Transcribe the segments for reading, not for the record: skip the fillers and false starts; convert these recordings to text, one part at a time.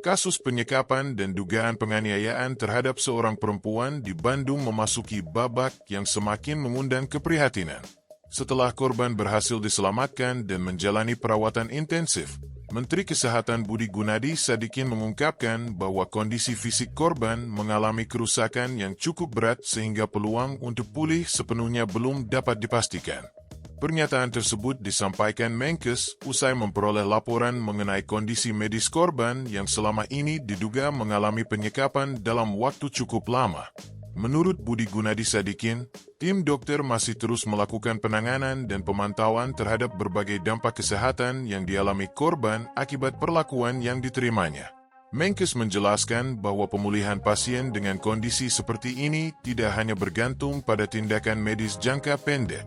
Kasus penyekapan dan dugaan penganiayaan terhadap seorang perempuan di Bandung memasuki babak yang semakin mengundang keprihatinan. Setelah korban berhasil diselamatkan dan menjalani perawatan intensif, Menteri Kesehatan Budi Gunadi Sadikin mengungkapkan bahwa kondisi fisik korban mengalami kerusakan yang cukup berat sehingga peluang untuk pulih sepenuhnya belum dapat dipastikan. Pernyataan tersebut disampaikan Menkes usai memperoleh laporan mengenai kondisi medis korban yang selama ini diduga mengalami penyekapan dalam waktu cukup lama. Menurut Budi Gunadi Sadikin, tim dokter masih terus melakukan penanganan dan pemantauan terhadap berbagai dampak kesehatan yang dialami korban akibat perlakuan yang diterimanya. Menkes menjelaskan bahwa pemulihan pasien dengan kondisi seperti ini tidak hanya bergantung pada tindakan medis jangka pendek.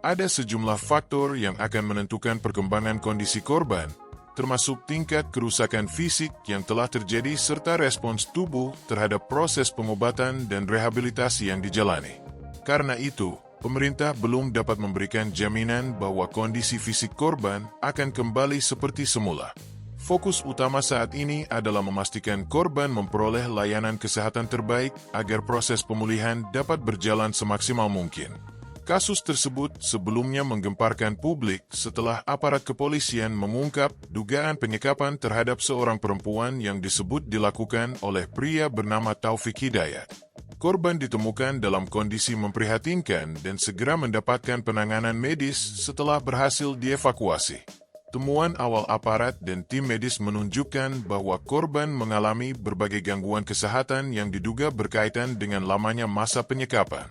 Ada sejumlah faktor yang akan menentukan perkembangan kondisi korban, termasuk tingkat kerusakan fisik yang telah terjadi serta respons tubuh terhadap proses pengobatan dan rehabilitasi yang dijalani. Karena itu, pemerintah belum dapat memberikan jaminan bahwa kondisi fisik korban akan kembali seperti semula. Fokus utama saat ini adalah memastikan korban memperoleh layanan kesehatan terbaik agar proses pemulihan dapat berjalan semaksimal mungkin. Kasus tersebut sebelumnya menggemparkan publik setelah aparat kepolisian mengungkap dugaan penyekapan terhadap seorang perempuan yang disebut dilakukan oleh pria bernama Taufik Hidayat. Korban ditemukan dalam kondisi memprihatinkan dan segera mendapatkan penanganan medis setelah berhasil dievakuasi. Temuan awal aparat dan tim medis menunjukkan bahwa korban mengalami berbagai gangguan kesehatan yang diduga berkaitan dengan lamanya masa penyekapan.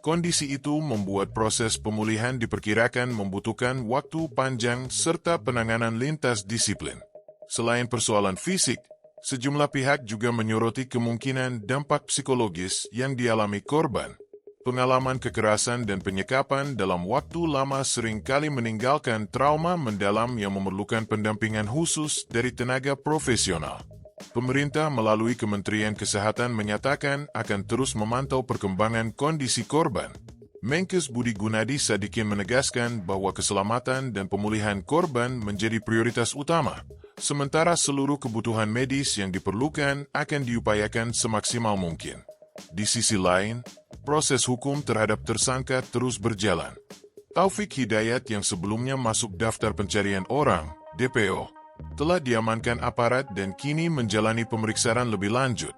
Kondisi itu membuat proses pemulihan diperkirakan membutuhkan waktu panjang serta penanganan lintas disiplin. Selain persoalan fisik, sejumlah pihak juga menyoroti kemungkinan dampak psikologis yang dialami korban. Pengalaman kekerasan dan penyekapan dalam waktu lama seringkali meninggalkan trauma mendalam yang memerlukan pendampingan khusus dari tenaga profesional. Pemerintah melalui Kementerian Kesehatan menyatakan akan terus memantau perkembangan kondisi korban. Menkes Budi Gunadi Sadikin menegaskan bahwa keselamatan dan pemulihan korban menjadi prioritas utama, sementara seluruh kebutuhan medis yang diperlukan akan diupayakan semaksimal mungkin. Di sisi lain, proses hukum terhadap tersangka terus berjalan. Taufik Hidayat yang sebelumnya masuk daftar pencarian orang, DPO, telah diamankan aparat dan kini menjalani pemeriksaan lebih lanjut.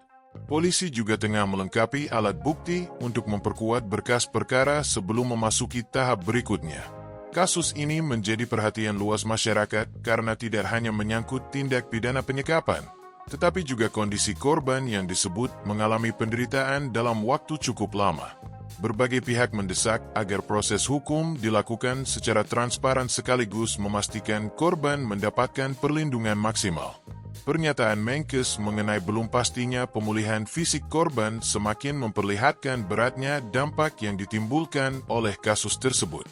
Polisi juga tengah melengkapi alat bukti untuk memperkuat berkas perkara sebelum memasuki tahap berikutnya. Kasus ini menjadi perhatian luas masyarakat karena tidak hanya menyangkut tindak pidana penyekapan, tetapi juga kondisi korban yang disebut mengalami penderitaan dalam waktu cukup lama. Berbagai pihak mendesak agar proses hukum dilakukan secara transparan sekaligus memastikan korban mendapatkan perlindungan maksimal. Pernyataan Menkes mengenai belum pastinya pemulihan fisik korban semakin memperlihatkan beratnya dampak yang ditimbulkan oleh kasus tersebut.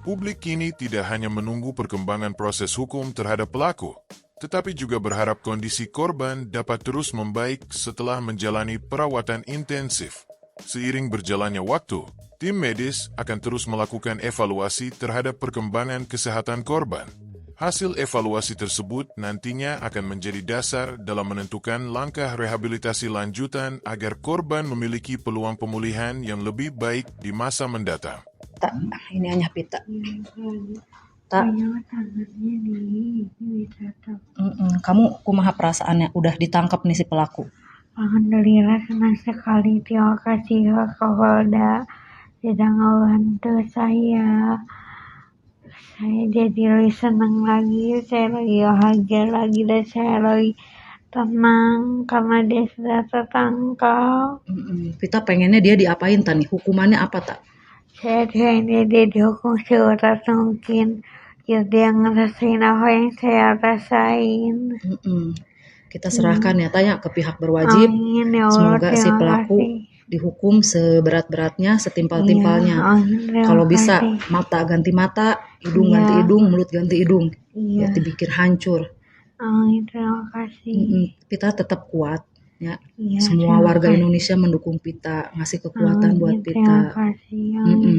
Publik kini tidak hanya menunggu perkembangan proses hukum terhadap pelaku, tetapi juga berharap kondisi korban dapat terus membaik setelah menjalani perawatan intensif. Seiring berjalannya waktu, tim medis akan terus melakukan evaluasi terhadap perkembangan kesehatan korban. Hasil evaluasi tersebut nantinya akan menjadi dasar dalam menentukan langkah rehabilitasi lanjutan agar korban memiliki peluang pemulihan yang lebih baik di masa mendatang. Tak, ini hanya pita. Tak. Kamu kumaha perasaannya? Udah ditangkap nih si pelaku. Alhamdulillah senang sekali, terima kasih Kapolda sudah membantu saya jadi lebih senang lagi, saya lebih bahagia lagi dan saya lebih tenang karena dia sudah tertangkap. Kita pengennya dia diapain tani? Hukumannya apa tak? Saya pengennya dia dihukum seberat mungkin biar dia ngerasain apa yang saya rasain. Kita serahkan ya tanya ke pihak berwajib. Amin, ya Allah, semoga si pelaku dihukum seberat-beratnya, setimpal-timpalnya. Kalau bisa mata ganti mata, hidung ganti hidung, mulut ganti hidung. Ya dibikin hancur. Amin, terima kasih. Kita tetap kuat ya. Semua warga Indonesia mendukung Pita, ngasih kekuatan buat Pita. Terima kasih.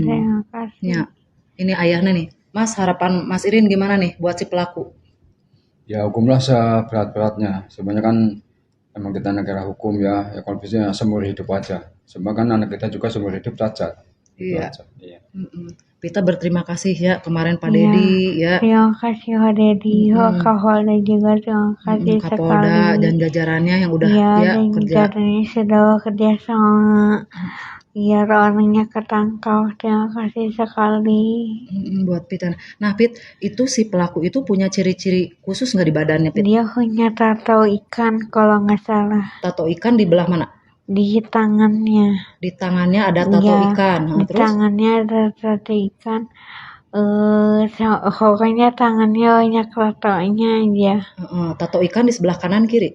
Terima kasih. Ya. Ini ayahnya nih. Mas, harapan Mas Irin gimana nih buat si pelaku? Ya hukumlah seberat-beratnya. Sebenarnya kan emang kita negara hukum ya kalau bisa seumur hidup aja. Sebab kan anak kita juga seumur hidup cacat. Itu Iya. aja. Iya. Kita berterima kasih ya kemarin Pak Iya. Dedi ya. Terima kasih Pak Dedi, Kapolda juga terima kasih Kapolda sekali. dan jajarannya yang udah Iya, ya dan kerja. jajarannya sudah bekerja sama. Biar orangnya ketangkap. Terima kasih sekali. Buat Pit. Nah Pit, itu si pelaku itu punya ciri-ciri khusus nggak di badannya Pit? Dia punya tato ikan kalau nggak salah. Tato ikan di belah mana? Di tangannya. Di tangannya ada tato Iya, ikan. Nah, di terus? tangannya ada tato ikan. Pokoknya tangannya banyak tatonya aja. Tato ikan di sebelah kanan kiri.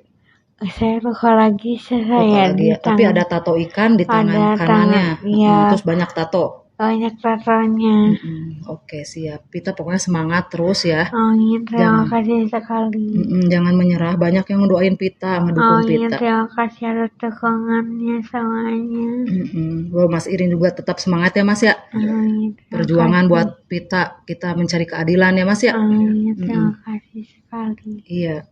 Saya lupa lagi saya Lagi di ya. Tapi tangan. ada tato ikan di tangan Ada kanannya. tangan, iya. Terus banyak tato. Banyak tatonya. Oke, siap. Kita pokoknya semangat terus ya. Amin, terima kasih sekali. Jangan menyerah. Banyak yang ngedoain Pita, ngedukung Amin, Pita. terima kasih atas dukungannya semuanya. Mas Irin juga tetap semangat ya Mas ya. Amin. Perjuangan buat Pita, kita mencari keadilan ya Mas ya. Amin, terima kasih sekali. Iya.